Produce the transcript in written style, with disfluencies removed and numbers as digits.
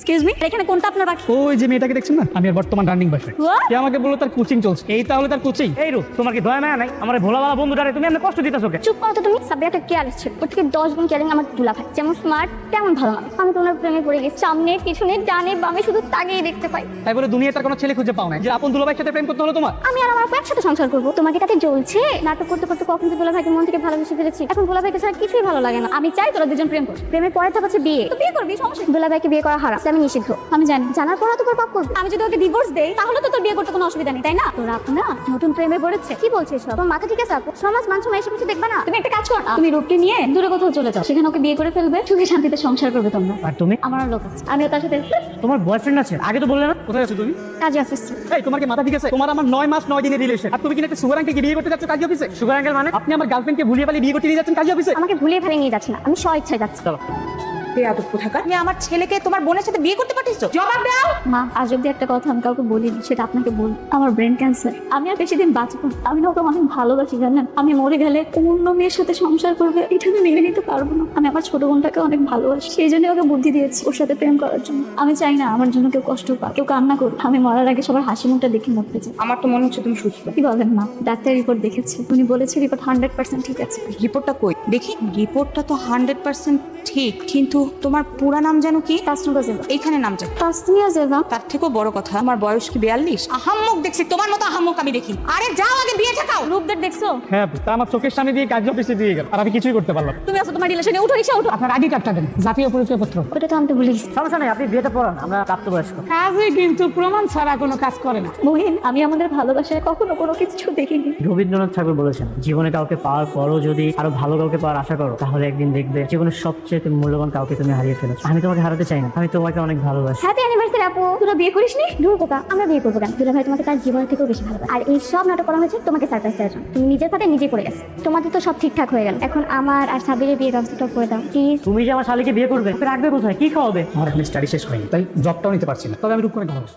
Excuse me, এখানে কোনটা আপনার বাকি? ওই যে মেয়েটাকে দেখছেন না, আমি আর বর্তমান রানিং বয়ফ্রেন্ড। What? কে আমাকে বললো তার কোচিং চলছে, এই তাহলে তার কোচিং। এই রূপ, তোমার কি দয়া মায়া নাই? আমার ভোলা ভালা বন্ধুটারে তুমি এমন কষ্ট দিতেছো কে? চুপ করো তো তুমি। সাবিয়া একটা কেয়ারলেস ছিল, ওর থেকে 10 গুণ কেয়ারিং আমার দুলাভাই। যেমন স্মার্ট তেমন ভালো মানুষ। আমি তো ওনার প্রেমে পড়ে গেছি। সামনে পিছনে ডানে বামে শুধু তাকিয়ে দেখতে পাই। তাই বলে দুনিয়ায় তার কোনো ছেলে খুঁজে পাও না যে আপন দুলাভাইয়ের সাথে প্রেম করতে হলো তোমার? আমি আর আমার আপু একসাথে সংসার করবো। তোমাকে তাতে জ্বলছে। নাটক করতে করতে কখন যে দুলাভাইকে মন থেকে ভালোবেসে ফেলেছি। এখন দুলাভাইকে ছাড়া কিছুই ভালো লাগে না। আমি চাই তোরা দুজন প্রেম কর। প্রেমের পরে তো হচ্ছে বিয়ে। তো বিয়ে করবি, সমস্যা নেই। দুলাভাইকে বিয়ে করা হারাম, আমি নিষিদ্ধ। আমি জানি, জানার পর তোর পাপ করবি। আমি যদি ওকে ডিভোর্স দেই তাহলে তো তোর বিয়ে করতে কোনো অসুবিধা নেই, তাই না? তোর আপু না নতুন প্রেমে পড়েছে। কি বলছিস সব? তোর মাথা ঠিক আছে আপু? সমাজ মান সম্মান এসব কিছু দেখবে না। তুমি একটা কাজ কর না, তুমি রূপকে নিয়ে দূরে কোথাও চলে যাও। সেখানে ওকে বিয়ে করে ফেলবে, সুখে শান্তিতে সংসার করবে তোমরা। আর তুমি? আমার লোক আছে, আমিও তার সাথে তোমার বয়ফ্রেন্ড আছে? আগে তো বললে না। কোথায় আছো তুমি? কাজে অফিস। এই তোমার কি মাথা ঠিক আছে? তোমার আমার 9 মাস 9 দিনের রিলেশন, আর তুমি কিনা একটা সুগার আঙ্কেলকে বিয়ে করতে যাচ্ছ কাজী অফিসে? সুগার আঙ্কেল মানে? আপনি আমার গার্লফ্রেন্ডকে ভুলিয়ে পালিয়ে বিয়ে করতে নিয়ে যাচ্ছেন কাজী অফিসে? আমাকে ভুলিয়ে ফেলে নিয়ে যাচ্ছে না, আমি স্ব ইচ্ছায় যাচ্ছি। চলো। বেয়াদব কোথাকার। তুমি আমার ছেলেকে তোমার বোনের সাথে বিয়ে করতে পাঠিয়েছো? জবাব দাও। মা, আজ অব্দি একটা কথা আমি কাউকে বলিনি, সেটা আপনাকে বল। আমার ব্রেন ক্যান্সার, আমি আর বেশি দিন বাঁচবো না। আমি না ওকে অনেক ভালোবাসি, জানেন? আমি মরে গেলে অন্য মেয়ের সাথে সংসার করবে, এটা আমি মেনে নিতে পারবো না। আমি আমার ছোট বোনটাকে অনেক ভালোবাসি, সেই জন্য ওকে বুদ্ধি দিয়েছি ওর সাথে প্রেম করার জন্য। আমি চাই না আমার জন্য কেউ কষ্ট পাক, কেউ কান্না করুক। আমি মরার আগে সবার হাসি মুখটা দেখে মরতে চাই। আমার তো মনে হচ্ছে তুমি সুস্থ। কি বলেন মা? ডাক্তার রিপোর্ট দেখেছে, উনি বলেছে রিপোর্ট 100% ঠিক আছে। রিপোর্টটা কই দেখি। রিপোর্টটা তো 100% ঠিক, কিন্তু তোমার পুরা নাম যেন কি? তাসনুবা জেবা। এইখানে নাম চাই। তাসনিয়া জেবা। তার থেকেও বড় কথা, আমার বয়স কি 42? আহাম্মক দেখছি, তোমার মতো আহাম্মক আমি দেখি। আরে যাও আগে বিয়ে ঠাকাও। রূপদের দেখছো? হ্যাঁ, তা আমার চোখের সামনে দিয়ে কাজী অফিসে দিয়ে গেল, আর আমি কিছুই করতে পারলাম না। তুমি আছো তোমার রিলেশনে, উঠো রিক্সা উঠো। আপনার আইডি কার্ডটা দেন, জাতীয় পরিচয়পত্র। ওটা তো আমি তো ভুলে গেছি। সমস্যা নেই, আপনি বিয়েটা পড়ান, আমরা প্রাপ্তবয়স্ক। কাজে কিন্তু প্রমাণ ছাড়া কোনো কাজ করে না। মহিন, আমি আমাদের ভালোবাসায় কখনো কোনো কিছু দেখিনি। রবীন্দ্রনাথ ঠাকুর বলেছেন, জীবনে কাউকে পাওয়ার পরও যদি আরো ভালো কাউকে পাওয়ার আশা করো, তাহলে একদিন দেখবে জীবনের সবচেয়ে মূল্যবান কাউকে তুমি হারিয়ে ফেলেছো। আমি তোমাকে হারাতে চাই না, আমি তোমাকে অনেক ভালোবাসি। হ্যাপি অ্যানিভার্সারি আপু। তোরা বিয়ে করিসনি? দূর কথা, আমরা বিয়ে করবো কেন? দুলা ভাই তোমাকে তার জীবনের থেকেও বেশি ভালোবাসে। আর এই সব নাটক করা হয়েছে তোমাকে সারপ্রাইজ দেওয়ার জন্য। তুমি নিজের পাতে নিজে পড়ে গেছো। তোমাদের তো সব ঠিকঠাক হয়ে গেল, এখন আমার আর সাবিরের বিয়ে ব্যবস্থা করে দাও প্লিজ। তুমি যে আমার শালীকে বিয়ে করবে, ওকে রাখবে কোথায়? কি খাওয়াবে? আমার এখন স্টাডি শেষ হয়নি, তাই জবটাও নিতে পারছি না, তবে আমি রূপ করে ভালোবাসি।